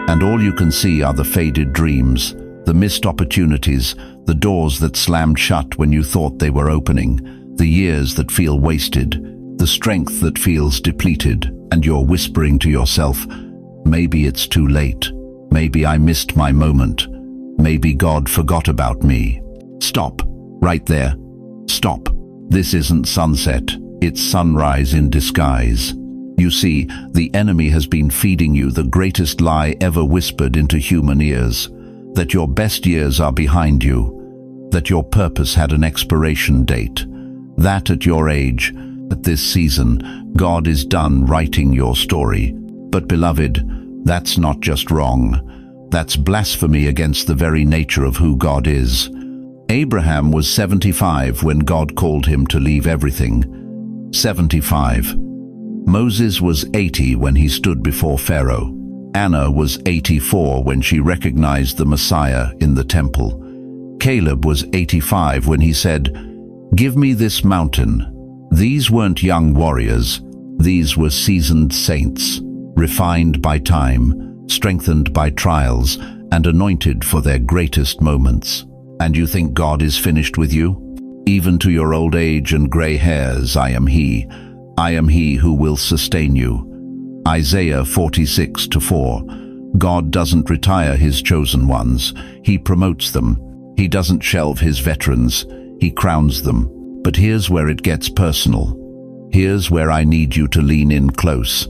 and all you can see are the faded dreams, the missed opportunities, the doors that slammed shut when you thought they were opening, the years that feel wasted, the strength that feels depleted, and you're whispering to yourself, maybe it's too late, maybe I missed my moment, maybe God forgot about me. Stop, right there. Stop. This isn't sunset, it's sunrise in disguise. You see, the enemy has been feeding you the greatest lie ever whispered into human ears, that your best years are behind you, that your purpose had an expiration date, that at your age, at this season, God is done writing your story. But beloved, that's not just wrong. That's blasphemy against the very nature of who God is. Abraham was 75 when God called him to leave everything. 75. Moses was 80 when he stood before Pharaoh. Anna was 84 when she recognized the Messiah in the temple. Caleb was 85 when he said, "Give me this mountain." These weren't young warriors. These were seasoned saints, refined by time, strengthened by trials, and anointed for their greatest moments. And you think God is finished with you? Even to your old age and gray hairs, I am He. I am He who will sustain you. Isaiah 46:4. God doesn't retire His chosen ones. He promotes them. He doesn't shelve His veterans. He crowns them. But here's where it gets personal. Here's where I need you to lean in close.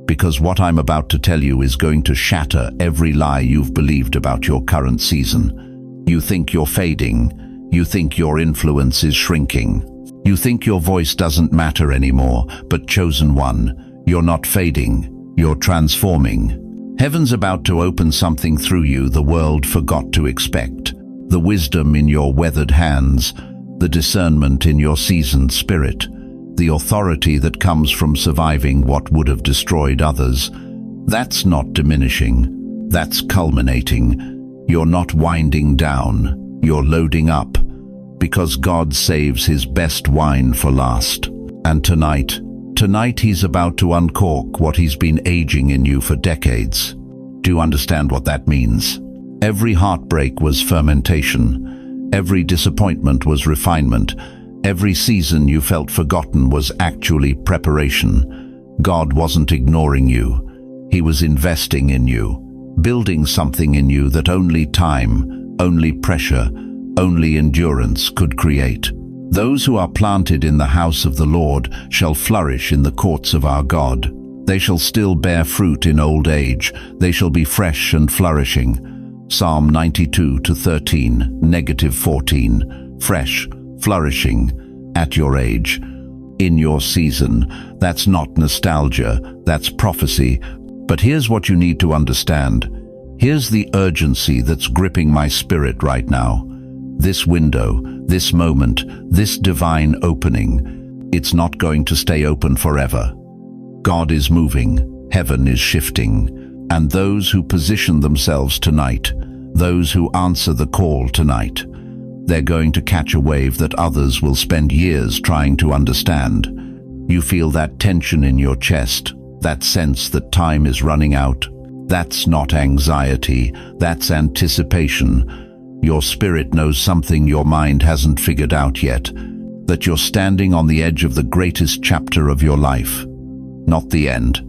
Because what I'm about to tell you is going to shatter every lie you've believed about your current season. You think you're fading. You think your influence is shrinking. You think your voice doesn't matter anymore, but chosen one, you're not fading, you're transforming. Heaven's about to open something through you the world forgot to expect. The wisdom in your weathered hands, the discernment in your seasoned spirit, the authority that comes from surviving what would have destroyed others. That's not diminishing, that's culminating. You're not winding down, you're loading up. Because God saves His best wine for last. And tonight He's about to uncork what He's been aging in you for decades. Do you understand what that means? Every heartbreak was fermentation. Every disappointment was refinement. Every season you felt forgotten was actually preparation. God wasn't ignoring you. He was investing in you, building something in you that only time, only pressure, only endurance could create. Those who are planted in the house of the Lord shall flourish in the courts of our God. They shall still bear fruit in old age. They shall be fresh and flourishing. Psalm 92:13, -14. Fresh, flourishing, at your age, in your season. That's not nostalgia, that's prophecy. But here's what you need to understand. Here's the urgency that's gripping my spirit right now. This window, this moment, this divine opening, it's not going to stay open forever. God is moving, heaven is shifting, and those who position themselves tonight, those who answer the call tonight, they're going to catch a wave that others will spend years trying to understand. You feel that tension in your chest, that sense that time is running out. That's not anxiety, that's anticipation. Your spirit knows something your mind hasn't figured out yet, that you're standing on the edge of the greatest chapter of your life. Not the end,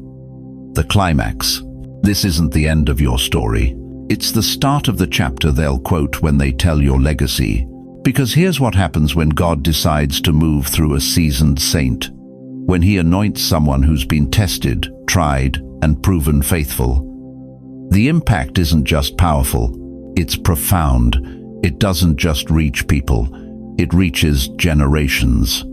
the climax. This isn't the end of your story. It's the start of the chapter they'll quote when they tell your legacy. Because here's what happens when God decides to move through a seasoned saint. When he anoints someone who's been tested, tried, and proven faithful. The impact isn't just powerful, it's profound. It doesn't just reach people, it reaches generations.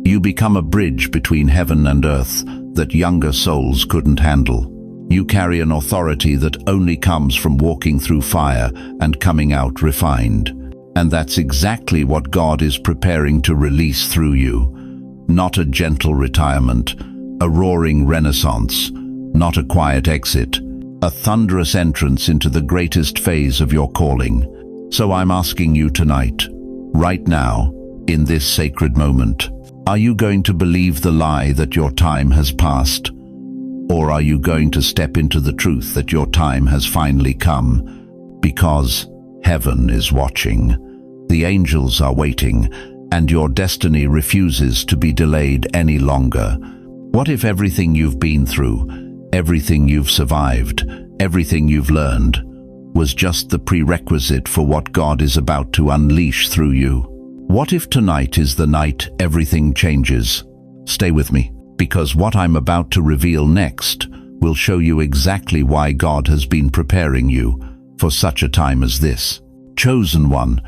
You become a bridge between heaven and earth that younger souls couldn't handle. You carry an authority that only comes from walking through fire and coming out refined. And that's exactly what God is preparing to release through you. Not a gentle retirement, a roaring renaissance, not a quiet exit, a thunderous entrance into the greatest phase of your calling. So I'm asking you tonight, right now, in this sacred moment, are you going to believe the lie that your time has passed? Or are you going to step into the truth that your time has finally come? Because heaven is watching, the angels are waiting, and your destiny refuses to be delayed any longer. What if everything you've been through, everything you've survived, everything you've learned, was just the prerequisite for what God is about to unleash through you? What if tonight is the night everything changes? Stay with me, because what I'm about to reveal next will show you exactly why God has been preparing you for such a time as this. Chosen one,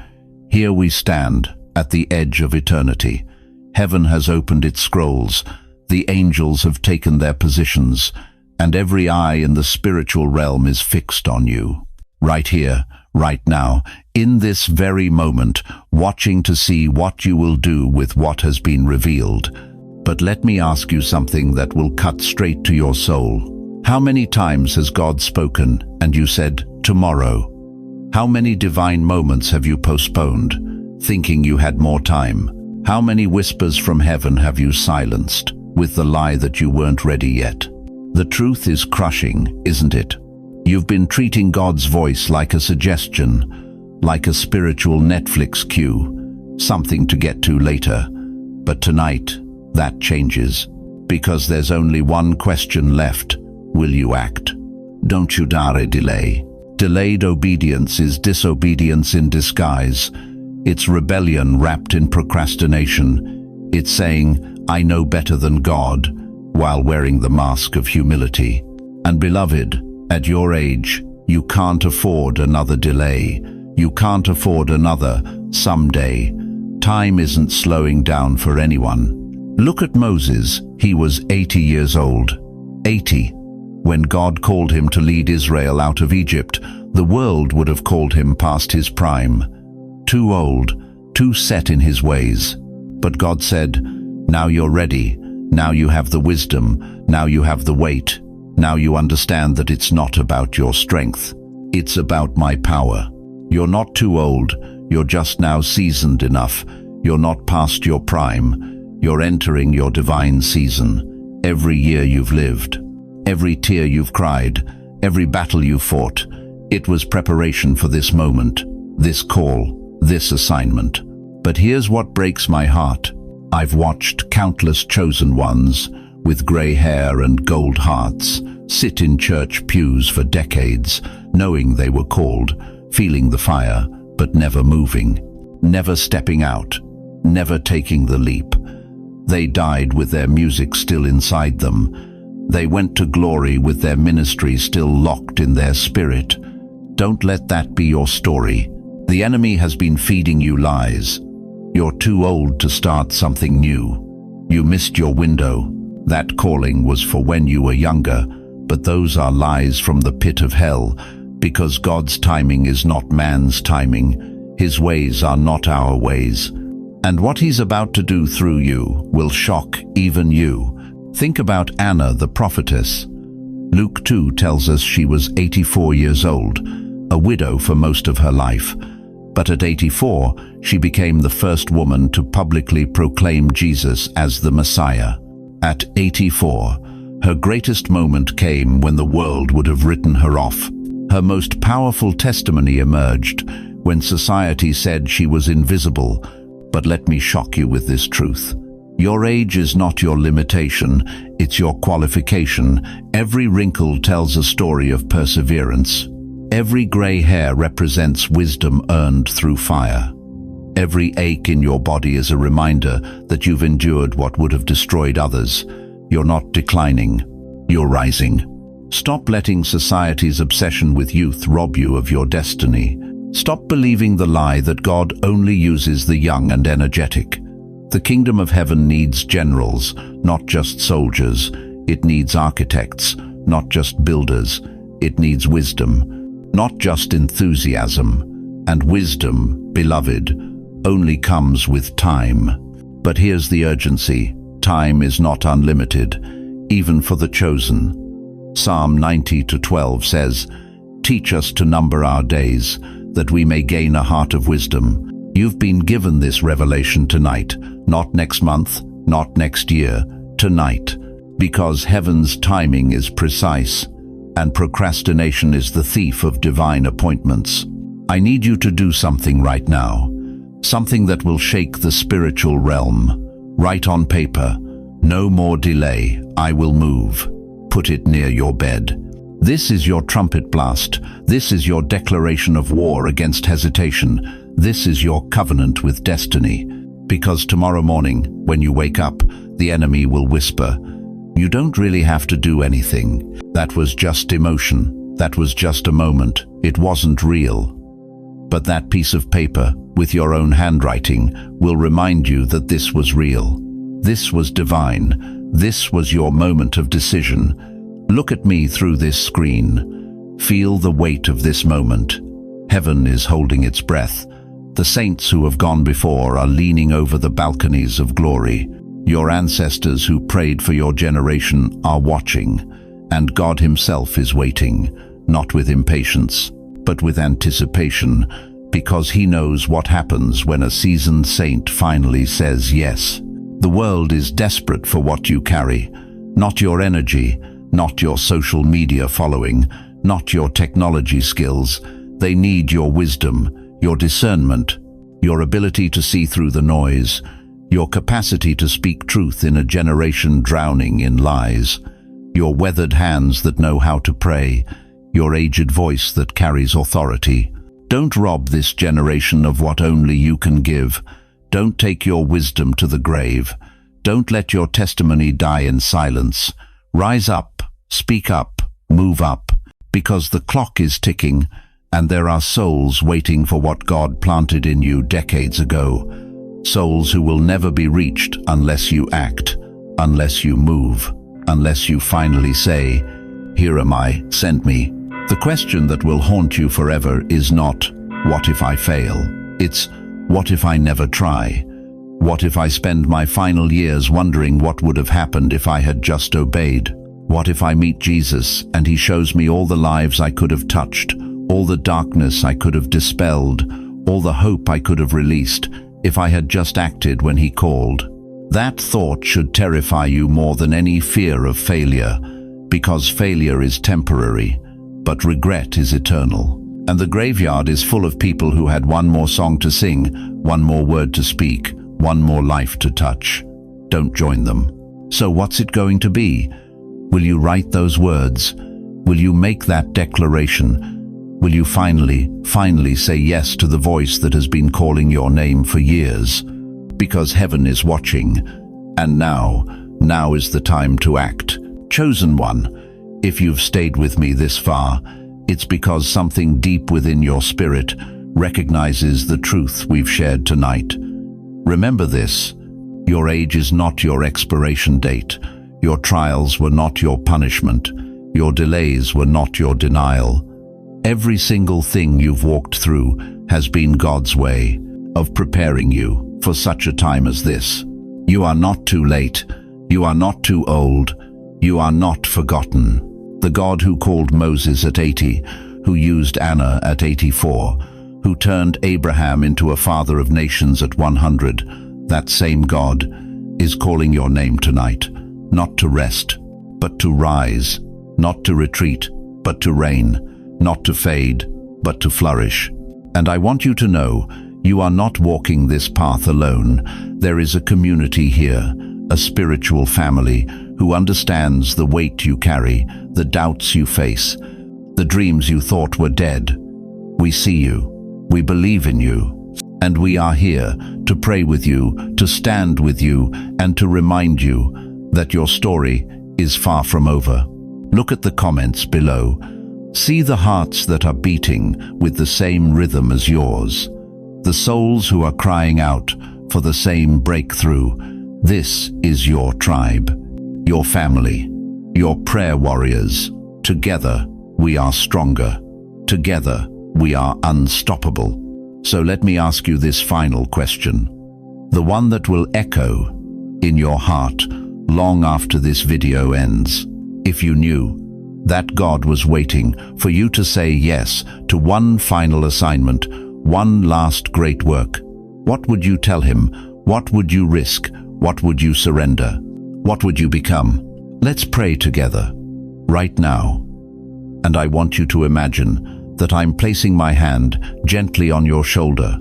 here we stand at the edge of eternity. Heaven has opened its scrolls, the angels have taken their positions, and every eye in the spiritual realm is fixed on you. Right here, right now, in this very moment, watching to see what you will do with what has been revealed. But let me ask you something that will cut straight to your soul. How many times has God spoken and you said, tomorrow? How many divine moments have you postponed, thinking you had more time? How many whispers from heaven have you silenced, with the lie that you weren't ready yet? The truth is crushing, isn't it? You've been treating God's voice like a suggestion, like a spiritual Netflix queue, something to get to later. But tonight, that changes, because there's only one question left. Will you act? Don't you dare delay. Delayed obedience is disobedience in disguise. It's rebellion wrapped in procrastination. It's saying, I know better than God, while wearing the mask of humility. And beloved, at your age, you can't afford another delay. You can't afford another someday. Time isn't slowing down for anyone. Look at Moses. He was 80 years old. 80. When God called him to lead Israel out of Egypt, the world would have called him past his prime. Too old, too set in his ways. But God said, now you're ready. Now you have the wisdom. Now you have the weight. Now you understand that it's not about your strength. It's about my power. You're not too old. You're just now seasoned enough. You're not past your prime. You're entering your divine season. Every year you've lived, every tear you've cried, every battle you fought, it was preparation for this moment, this call, this assignment. But here's what breaks my heart. I've watched countless chosen ones with gray hair and gold hearts sit in church pews for decades, knowing they were called, feeling the fire, but never moving, never stepping out, never taking the leap. They died with their music still inside them. They went to glory with their ministry still locked in their spirit. Don't let that be your story. The enemy has been feeding you lies. You're too old to start something new. You missed your window. That calling was for when you were younger, but those are lies from the pit of hell, because God's timing is not man's timing. His ways are not our ways. And what he's about to do through you will shock even you. Think about Anna, the prophetess. Luke 2 tells us she was 84 years old, a widow for most of her life. But at 84, she became the first woman to publicly proclaim Jesus as the Messiah. At 84, her greatest moment came when the world would have written her off. Her most powerful testimony emerged when society said she was invisible. But let me shock you with this truth. Your age is not your limitation, it's your qualification. Every wrinkle tells a story of perseverance. Every gray hair represents wisdom earned through fire. Every ache in your body is a reminder that you've endured what would have destroyed others. You're not declining, you're rising. Stop letting society's obsession with youth rob you of your destiny. Stop believing the lie that God only uses the young and energetic. The kingdom of heaven needs generals, not just soldiers. It needs architects, not just builders. It needs wisdom, not just enthusiasm. And wisdom, beloved, only comes with time. But here's the urgency. Time is not unlimited, even for the chosen. Psalm 90:12 says, "Teach us to number our days, that we may gain a heart of wisdom." You've been given this revelation tonight, not next month, not next year, tonight, because heaven's timing is precise, and procrastination is the thief of divine appointments. I need you to do something right now, something that will shake the spiritual realm. Write on paper, "No more delay, I will move." Put it near your bed. This is your trumpet blast. This is your declaration of war against hesitation. This is your covenant with destiny. Because tomorrow morning, when you wake up, the enemy will whisper, "You don't really have to do anything. That was just emotion. That was just a moment. It wasn't real." But that piece of paper, with your own handwriting, will remind you that this was real. This was divine. This was your moment of decision. Look at me through this screen. Feel the weight of this moment. Heaven is holding its breath. The saints who have gone before are leaning over the balconies of glory. Your ancestors who prayed for your generation are watching, and God himself is waiting, not with impatience, but with anticipation, because he knows what happens when a seasoned saint finally says yes. The world is desperate for what you carry, not your energy, not your social media following, not your technology skills. They need your wisdom, your discernment, your ability to see through the noise, your capacity to speak truth in a generation drowning in lies, your weathered hands that know how to pray, your aged voice that carries authority. Don't rob this generation of what only you can give. Don't take your wisdom to the grave. Don't let your testimony die in silence. Rise up, speak up, move up, because the clock is ticking, and there are souls waiting for what God planted in you decades ago. Souls who will never be reached unless you act, unless you move, unless you finally say, "Here am I, send me." The question that will haunt you forever is not, "What if I fail?" It's, "What if I never try? What if I spend my final years wondering what would have happened if I had just obeyed? What if I meet Jesus and he shows me all the lives I could have touched, all the darkness I could have dispelled, all the hope I could have released if I had just acted when he called?" That thought should terrify you more than any fear of failure, because failure is temporary, but regret is eternal. And the graveyard is full of people who had one more song to sing, one more word to speak, one more life to touch. Don't join them. So what's it going to be? Will you write those words? Will you make that declaration? Will you finally say yes to the voice that has been calling your name for years? Because heaven is watching. And now is the time to act. Chosen one, if you've stayed with me this far, it's because something deep within your spirit recognizes the truth we've shared tonight. Remember this: your age is not your expiration date. Your trials were not your punishment. Your delays were not your denial. Every single thing you've walked through has been God's way of preparing you for such a time as this. You are not too late. You are not too old. You are not forgotten. The God who called Moses at 80, who used Anna at 84, who turned Abraham into a father of nations at 100, that same God is calling your name tonight, not to rest, but to rise, not to retreat, but to reign, not to fade, but to flourish. And I want you to know, you are not walking this path alone. There is a community here, a spiritual family who understands the weight you carry, the doubts you face, the dreams you thought were dead. We see you, we believe in you, and we are here to pray with you, to stand with you, and to remind you that your story is far from over. Look at the comments below. See the hearts that are beating with the same rhythm as yours, the souls who are crying out for the same breakthrough. This is your tribe, your family, your prayer warriors. Together, we are stronger. Together, we are unstoppable. So let me ask you this final question, the one that will echo in your heart long after this video ends. If you knew that God was waiting for you to say yes to one final assignment, one last great work, what would you tell him? What would you risk? What would you surrender? What would you become? Let's pray together, right now. And I want you to imagine that I'm placing my hand gently on your shoulder,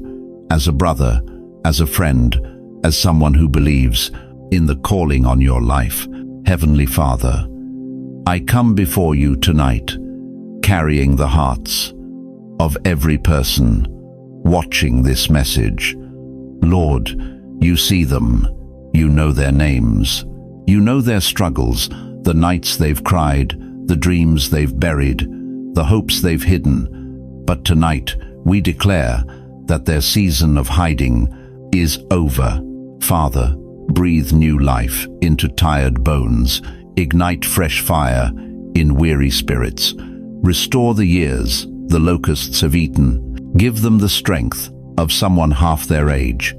as a brother, as a friend, as someone who believes in the calling on your life. Heavenly Father, I come before you tonight, carrying the hearts of every person watching this message. Lord, you see them, you know their names, you know their struggles, the nights they've cried, the dreams they've buried, the hopes they've hidden. But tonight we declare that their season of hiding is over. Father, breathe new life into tired bones, ignite fresh fire in weary spirits. Restore the years the locusts have eaten. Give them the strength of someone half their age,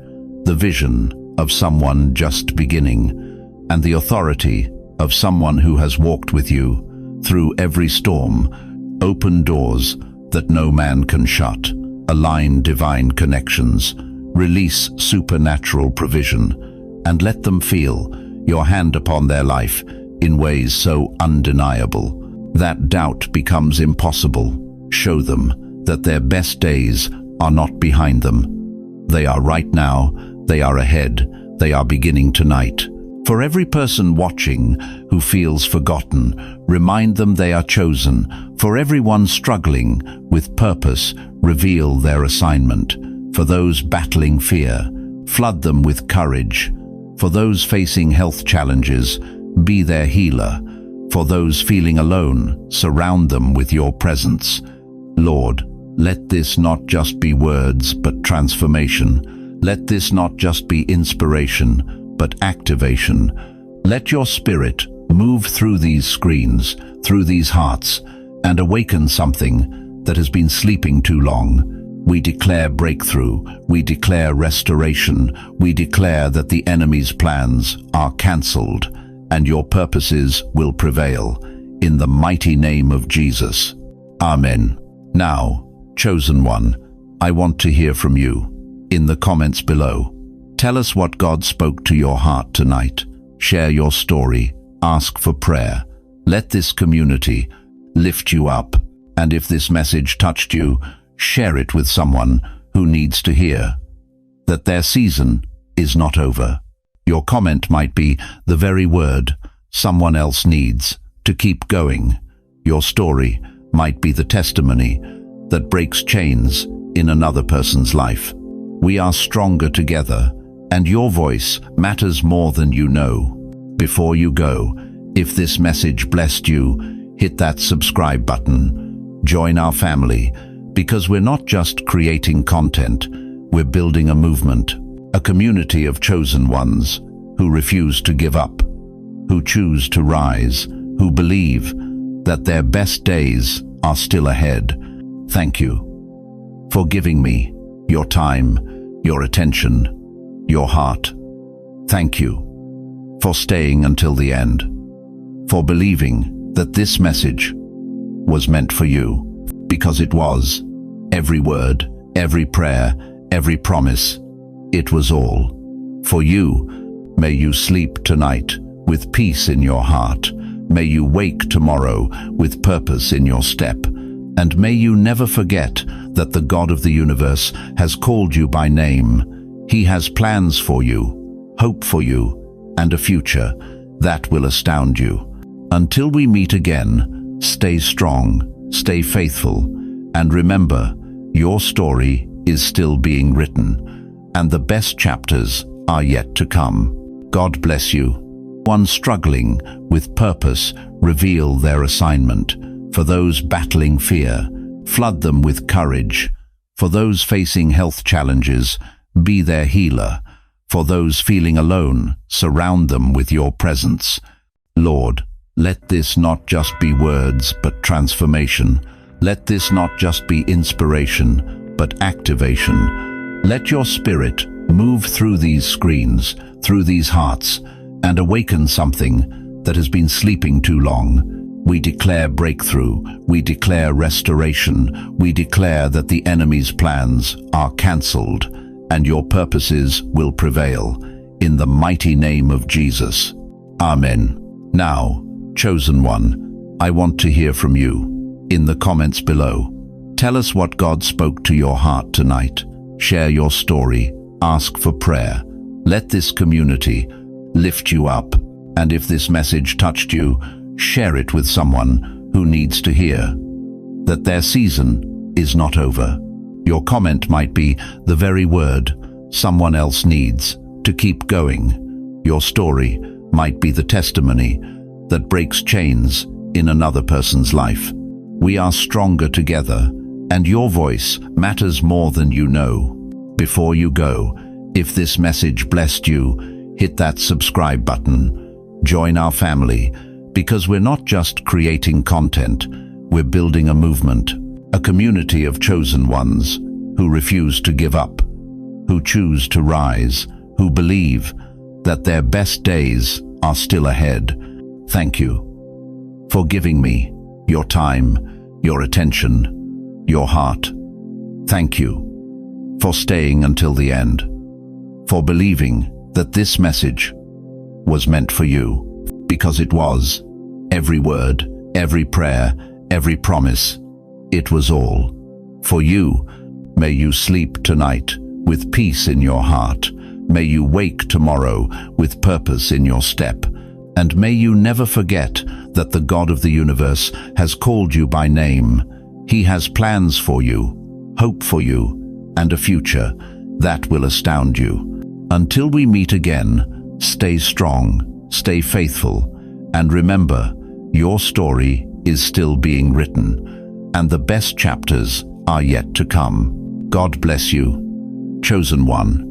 the vision of someone just beginning, and the authority of someone who has walked with you through every storm. Open doors that no man can shut. Align divine connections. Release supernatural provision, and let them feel your hand upon their life in ways so undeniable that doubt becomes impossible. Show them that their best days are not behind them. They are right now, they are ahead, they are beginning tonight. For every person watching who feels forgotten, remind them they are chosen. For everyone struggling with purpose, reveal their assignment. For those battling fear, flood them with courage. For those facing health challenges, be their healer. For those feeling alone, surround them with your presence. Lord, let this not just be words, but transformation. Let this not just be inspiration, but activation. Let your spirit move through these screens, through these hearts, and awaken something that has been sleeping too long. We declare breakthrough, we declare restoration, we declare that the enemy's plans are cancelled, and your purposes will prevail. In the mighty name of Jesus. Amen. Now, chosen one, I want to hear from you. In the comments below, tell us what God spoke to your heart tonight. Share your story. Ask for prayer. Let this community lift you up. And if this message touched you, share it with someone who needs to hear that their season is not over. Your comment might be the very word someone else needs to keep going. Your story might be the testimony that breaks chains in another person's life. We are stronger together, and your voice matters more than you know. Before you go, if this message blessed you, hit that subscribe button. Join our family, because we're not just creating content, we're building a movement, a community of chosen ones who refuse to give up, who choose to rise, who believe that their best days are still ahead. Thank you for giving me your time, your attention, your heart. Thank you for staying until the end, for believing that this message was meant for you, because it was. Every word, every prayer, every promise, it was all for you. May you sleep tonight with peace in your heart. May you wake tomorrow with purpose in your step. And may you never forget that the God of the universe has called you by name. He has plans for you, hope for you, and a future that will astound you. Until we meet again, stay strong, stay faithful, and remember, your story is still being written, and the best chapters are yet to come. God bless you. One struggling with purpose, reveal their assignment. For those battling fear, flood them with courage. For those facing health challenges, be their healer. For those feeling alone, surround them with your presence. Lord, let this not just be words, but transformation. Let this not just be inspiration, but activation. Let your spirit move through these screens, through these hearts, and awaken something that has been sleeping too long. We declare breakthrough, we declare restoration, we declare that the enemy's plans are cancelled, and your purposes will prevail. In the mighty name of Jesus. Amen. Now, chosen one, I want to hear from you. In the comments below, tell us what God spoke to your heart tonight. Share your story, ask for prayer. Let this community lift you up, and if this message touched you, share it with someone who needs to hear that their season is not over. Your comment might be the very word someone else needs to keep going. Your story might be the testimony that breaks chains in another person's life. We are stronger together, and your voice matters more than you know. Before you go, if this message blessed you, hit that subscribe button. Join our family, because we're not just creating content, we're building a movement, a community of chosen ones who refuse to give up, who choose to rise, who believe that their best days are still ahead. Thank you for giving me your time, your attention, your heart. Thank you for staying until the end, for believing that this message was meant for you, because it was. Every word, every prayer, every promise, it was all for you. May you sleep tonight with peace in your heart. May you wake tomorrow with purpose in your step. And may you never forget that the God of the universe has called you by name. He has plans for you, hope for you, and a future that will astound you. Until we meet again, stay strong, stay faithful, and remember, your story is still being written, and the best chapters are yet to come. God bless you, chosen one.